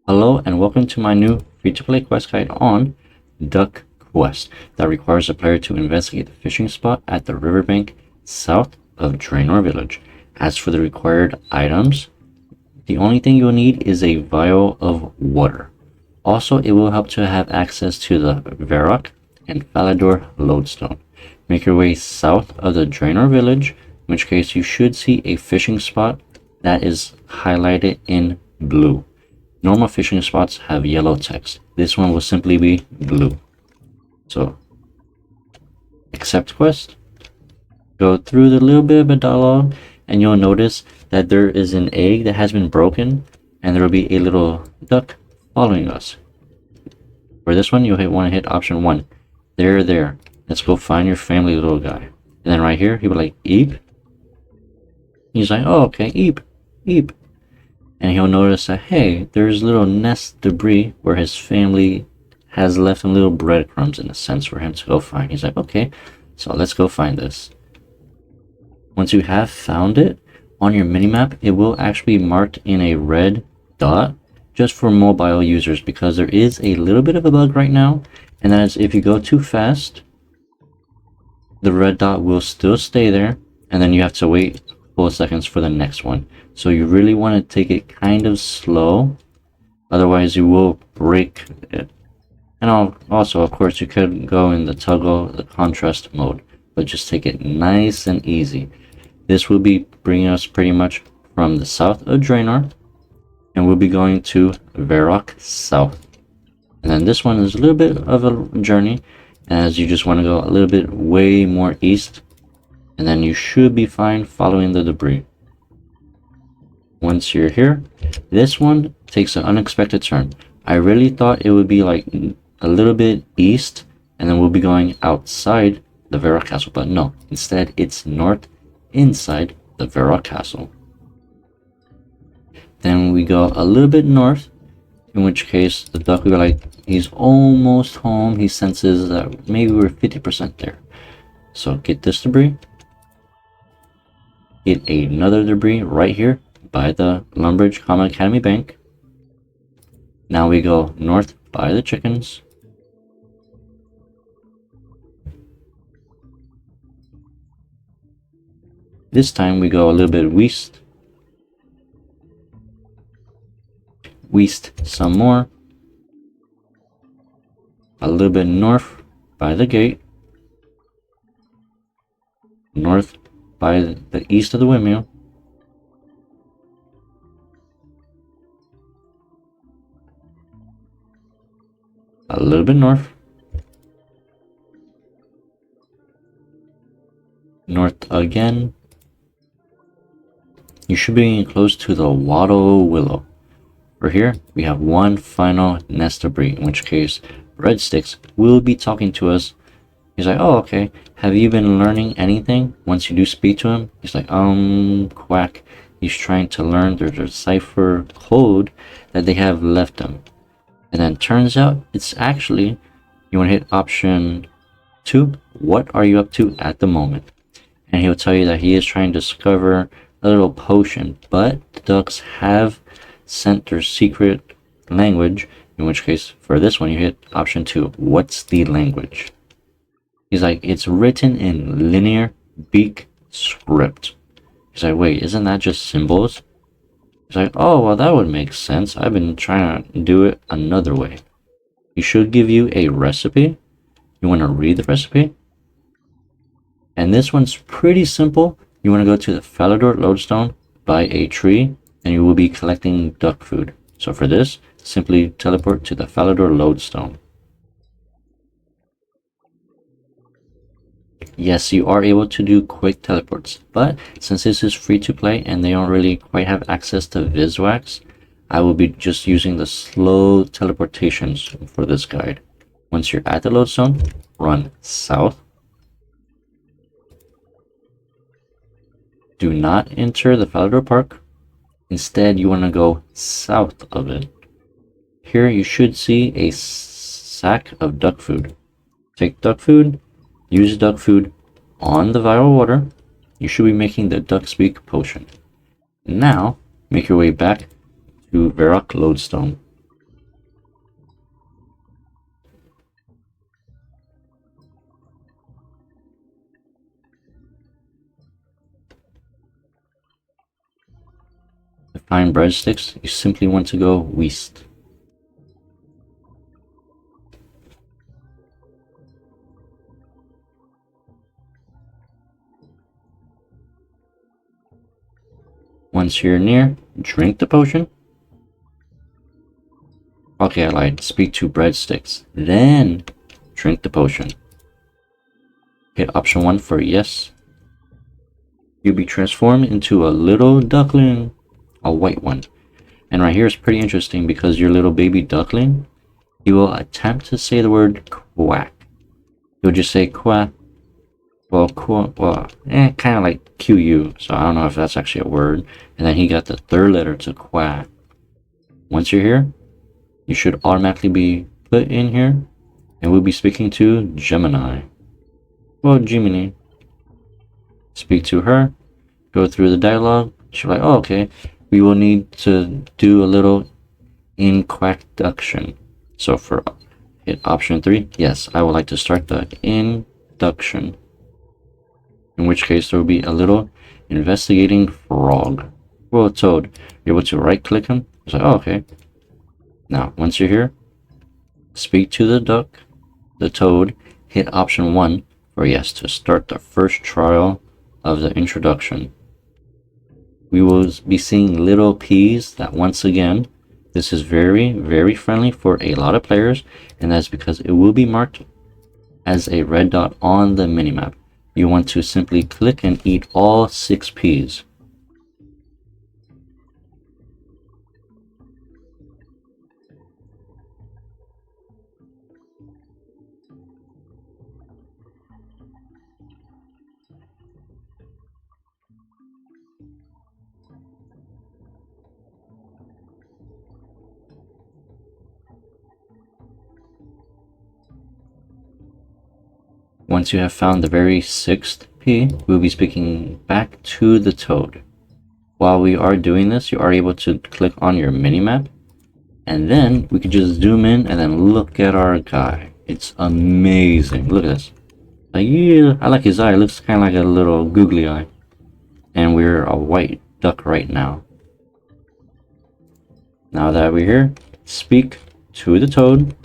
Hello and welcome to my new free-to-play quest guide on Duck Quest that requires a player to investigate the fishing spot at the riverbank south of Draenor Village. As for the required items, the only thing you'll need is a vial of water. Also, it will help to have access to the Varrock and Falador lodestone. Make your way south of the Draenor Village, in which case you should see a fishing spot that is highlighted in blue. Normal fishing spots have yellow text. This one will simply be blue. So, accept quest. Go through the little bit of a dialogue, and you'll notice that there is an egg that has been broken, and there will be a little duck following us. For this one, you'll want to hit option 1. There. Let's go find your family, little guy. And then right here, he'll be like, Eep. He's like, oh, okay, Eep. And he'll notice that, hey, there's little nest debris where his family has left him little breadcrumbs in a sense for him to go find. He's like, okay, so let's go find this. Once you have found it, on your minimap, it will actually be marked in a red dot just for mobile users because there is a little bit of a bug right now. And that is if you go too fast, the red dot will still stay there. And then you have to wait a couple of seconds for the next one. So you really want to take it kind of slow, otherwise you will break it. And also, of course, you could go in the the contrast mode, but just take it nice and easy. This will be bringing us pretty much from the south of Draenor, and we'll be going to Varrock South. And then this one is a little bit of a journey, as you just want to go a little bit way more east, and then you should be fine following the debris. Once you're here, this one takes an unexpected turn. I really thought it would be like a little bit east, and then we'll be going outside the Varrock Castle, but no, instead it's north inside the Varrock Castle. Then we go a little bit north, in which case the duck will be like, he's almost home. He senses that maybe we're 50% there. So get this debris, get another debris right here by the Lumbridge Common Academy Bank. Now we go north by the chickens. This time we go a little bit west. West some more. A little bit north by the gate. North by the east of the windmill. A little bit north. North again. You should be close to the Waddle Willow. For here, we have one final nest debris, in which case Breadsticks will be talking to us. He's like, oh, okay. Have you been learning anything? Once you do speak to him, he's like, quack. He's trying to learn their cipher code that they have left him. And then turns out it's actually, you want to hit option 2. What are you up to at the moment? And he'll tell you that he is trying to discover a little potion, but the ducks have sent their secret language, in which case for this one you hit option 2. What's the language? He's like, it's written in linear Beak script. He's like, wait, isn't that just symbols? He's like, oh, well, that would make sense. I've been trying to do it another way. He should give you a recipe. You want to read the recipe? And this one's pretty simple. You want to go to the Falador lodestone, buy a tree, and you will be collecting duck food. So for this, simply teleport to the Falador lodestone. Yes, you are able to do quick teleports, but since this is free to play and they don't really quite have access to Viswax, I will be just using the slow teleportations for this guide. Once you're at the lodestone, run south. Do not enter the Falador Park. Instead, you want to go south of it. Here you should see a sack of duck food. Take duck food. Use duck food on the viral water. You should be making the Duckspeak potion. Now, make your way back to Varrock Lodestone. find breadsticks, you simply want to go west. Once you're near, drink the potion. Okay, I lied. Speak to breadsticks. Then drink the potion. Hit option 1 for yes. You'll be transformed into a little duckling, a white one. And right here is pretty interesting because your little baby duckling, he will attempt to say the word quack. He'll just say quack. Well, kind of like QU, so I don't know if that's actually a word. And then he got the third letter to quack. Once you're here, you should automatically be put in here, and we'll be speaking to Gemini. Well, Gemini. Speak to her, go through the dialogue. She'll be like, oh, okay, we will need to do a little inquackduction. So for hit option 3, yes, I would like to start the induction. In which case there will be a little investigating frog. Well, toad. You're able to right click him. It's like, oh, okay. Now, once you're here, speak to the duck, the toad, hit option 1 for yes to start the first trial of the introduction. We will be seeing little peas that once again, this is very, very friendly for a lot of players, and that's because it will be marked as a red dot on the minimap. You want to simply click and eat all 6 peas. Once you have found the very 6th pea, we'll be speaking back to the toad. While we are doing this, you are able to click on your minimap, and then we can just zoom in and then look at our guy. It's amazing. Look at this. Like, yeah, I like his eye. It looks kind of like a little googly eye. And we're a white duck right now. Now that we're here, speak to the toad.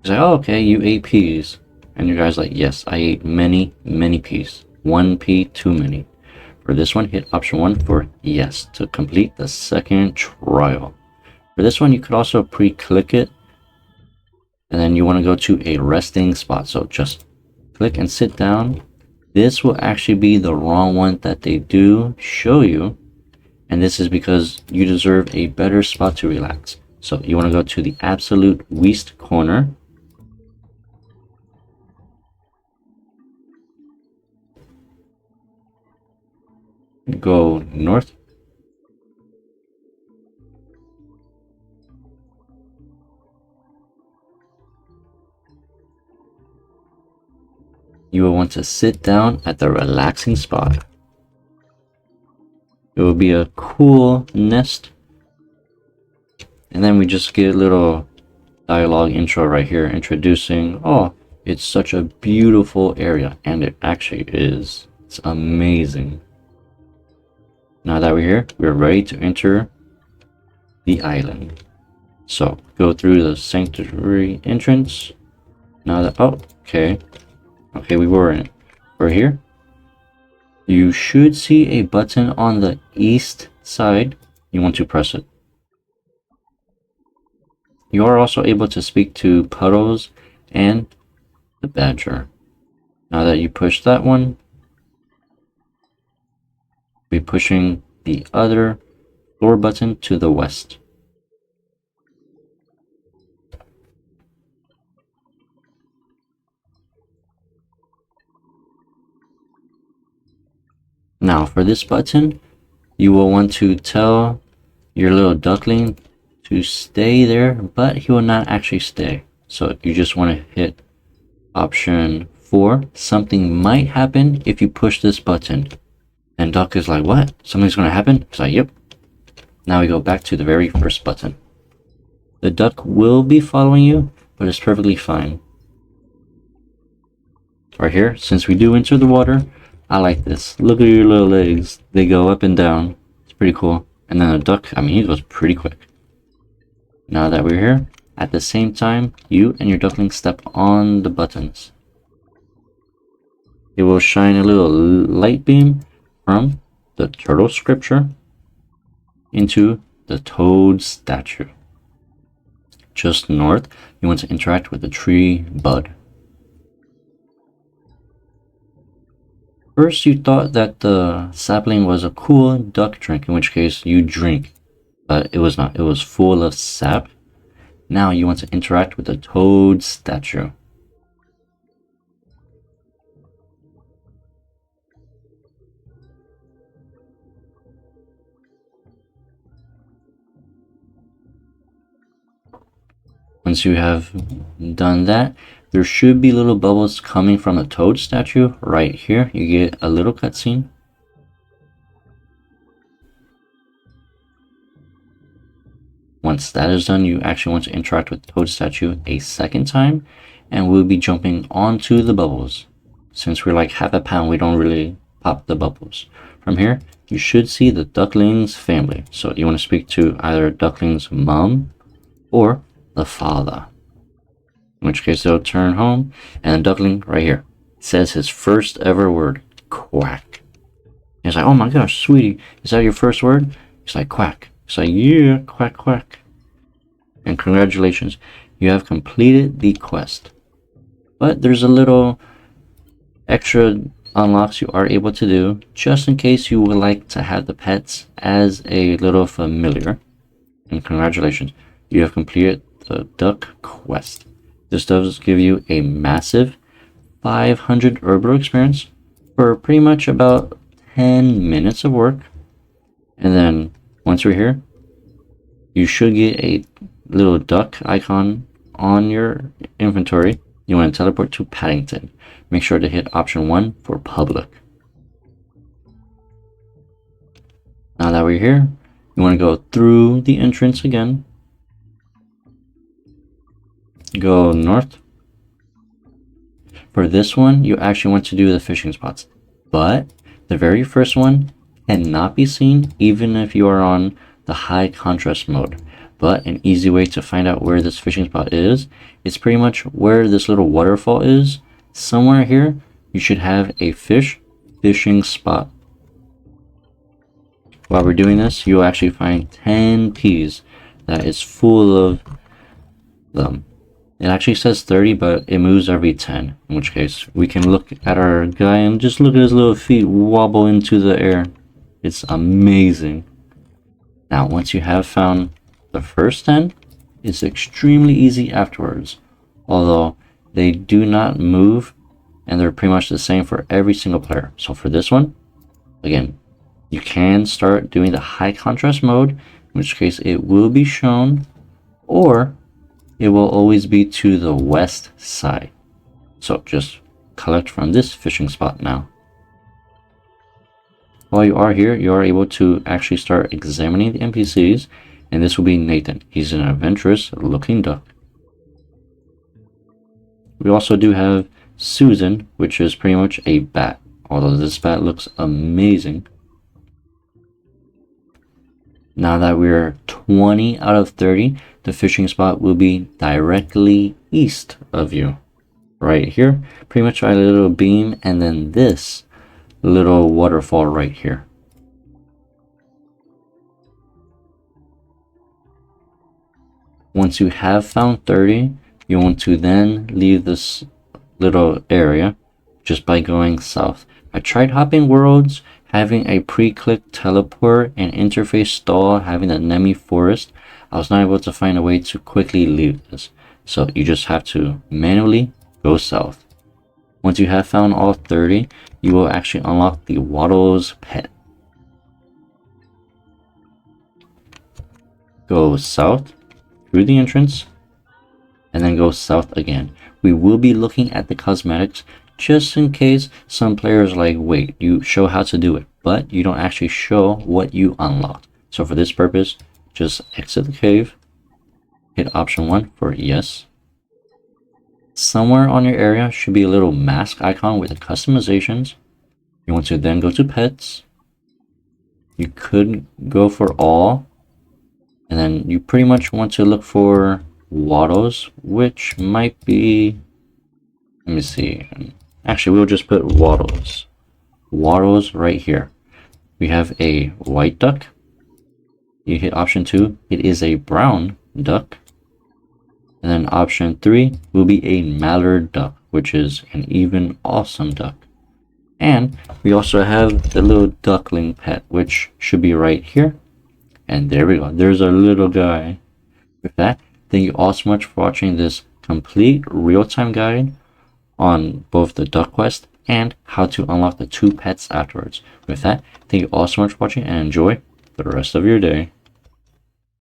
He's like, oh, okay, you ate peas. And your guy's like, yes, I ate many, many peas. 1 pea too many. For this one, hit option 1 for yes to complete the second trial. For this one, you could also pre-click it. And then you want to go to a resting spot. So just click and sit down. This will actually be the wrong one that they do show you. And this is because you deserve a better spot to relax. So you want to go to the absolute west corner. Go north. You will want to sit down at the relaxing spot. It will be a cool nest. And then we just get a little dialogue intro right here introducing, oh, it's such a beautiful area. And it actually is. It's amazing. Now that we're here, we're ready to enter the island. So go through the sanctuary entrance. Now that, oh, okay. Okay, we were in it. We're here. You should see a button on the east side. You want to press it. You are also able to speak to Puddles and the badger. Now that you push that one, be pushing the other floor button to the west. Now for this button, you will want to tell your little duckling to stay there, but he will not actually stay. So you just want to hit option 4. Something might happen if you push this button. And Duck is like, what? Something's going to happen? He's like, yep. Now we go back to the very first button. The duck will be following you, but it's perfectly fine. Right here, since we do enter the water, I like this. Look at your little legs. They go up and down. It's pretty cool. And then the duck, I mean, he goes pretty quick. Now that we're here, at the same time, you and your duckling step on the buttons. It will shine a little light beam from the turtle scripture into the toad statue. Just north, you want to interact with the tree bud. First, you thought that the sapling was a cool duck drink, in which case you drink, but it was not. It was full of sap. Now you want to interact with the toad statue. Once you have done that, there should be little bubbles coming from the toad statue right here. You get a little cutscene. Once that is done, you actually want to interact with the toad statue a second time, and we'll be jumping onto the bubbles. Since we're like half a pound, we don't really pop the bubbles. From here, you should see the duckling's family. So you want to speak to either duckling's mom or the father. In which case they'll turn home, and the duckling right here says his first ever word, quack. He's like, oh my gosh, sweetie, is that your first word? He's like, quack. He's like, yeah, quack, quack. And congratulations, you have completed the quest. But there's a little extra unlocks you are able to do, just in case you would like to have the pets as a little familiar. And congratulations, you have completed the duck quest. This does give you a massive 500 Herbal experience for pretty much about 10 minutes of work. And then once we're here, you should get a little duck icon on your inventory. You want to teleport to Paddington. Make sure to hit option 1 for public. Now that we're here, you want to go through the entrance again. Go north. For this one, you actually want to do the fishing spots, but the very first one cannot be seen even if you are on the high contrast mode. But an easy way to find out where this fishing spot is pretty much where this little waterfall is. Somewhere here, you should have a fishing spot. While we're doing this, you'll actually find 10 peas that is full of them. It actually says 30, but it moves every 10, in which case we can look at our guy and just look at his little feet wobble into the air. It's amazing. Now, once you have found the first 10, it's extremely easy afterwards, although they do not move and they're pretty much the same for every single player. So for this one, again, you can start doing the high contrast mode, in which case it will be shown, or it will always be to the west side. So just collect from this fishing spot now. While you are here, you are able to actually start examining the NPCs, and this will be Nathan. He's an adventurous looking duck. We also do have Susan, which is pretty much a bat, although this bat looks amazing. Now that we're 20 out of 30, the fishing spot will be directly east of you. Right here, pretty much by a little beam, and then this little waterfall right here. Once you have found 30, you want to then leave this little area just by going south. I tried hopping worlds, having a pre-click teleport and interface stall, having the Nemi forest. I was not able to find a way to quickly leave this. So you just have to manually go south. Once you have found all 30, you will actually unlock the Waddles pet. Go south through the entrance and then go south again. We will be looking at the cosmetics just in case some players like, wait, you show how to do it, but you don't actually show what you unlocked. So for this purpose, just exit the cave, hit option 1 for yes. Somewhere on your area should be a little mask icon with the customizations. You want to then go to pets. You could go for all, and then you pretty much want to look for Waddles, which might be, let me see. Actually, we'll just put Waddles. Waddles right here. We have a white duck. You hit option 2, it is a brown duck. And then option 3 will be a mallard duck, which is an even awesome duck. And we also have the little duckling pet, which should be right here. And there we go. There's our little guy. With that, thank you all so much for watching this complete real-time guide on both the duck quest and how to unlock the 2 pets afterwards. With that, thank you all so much for watching and enjoy the rest of your day.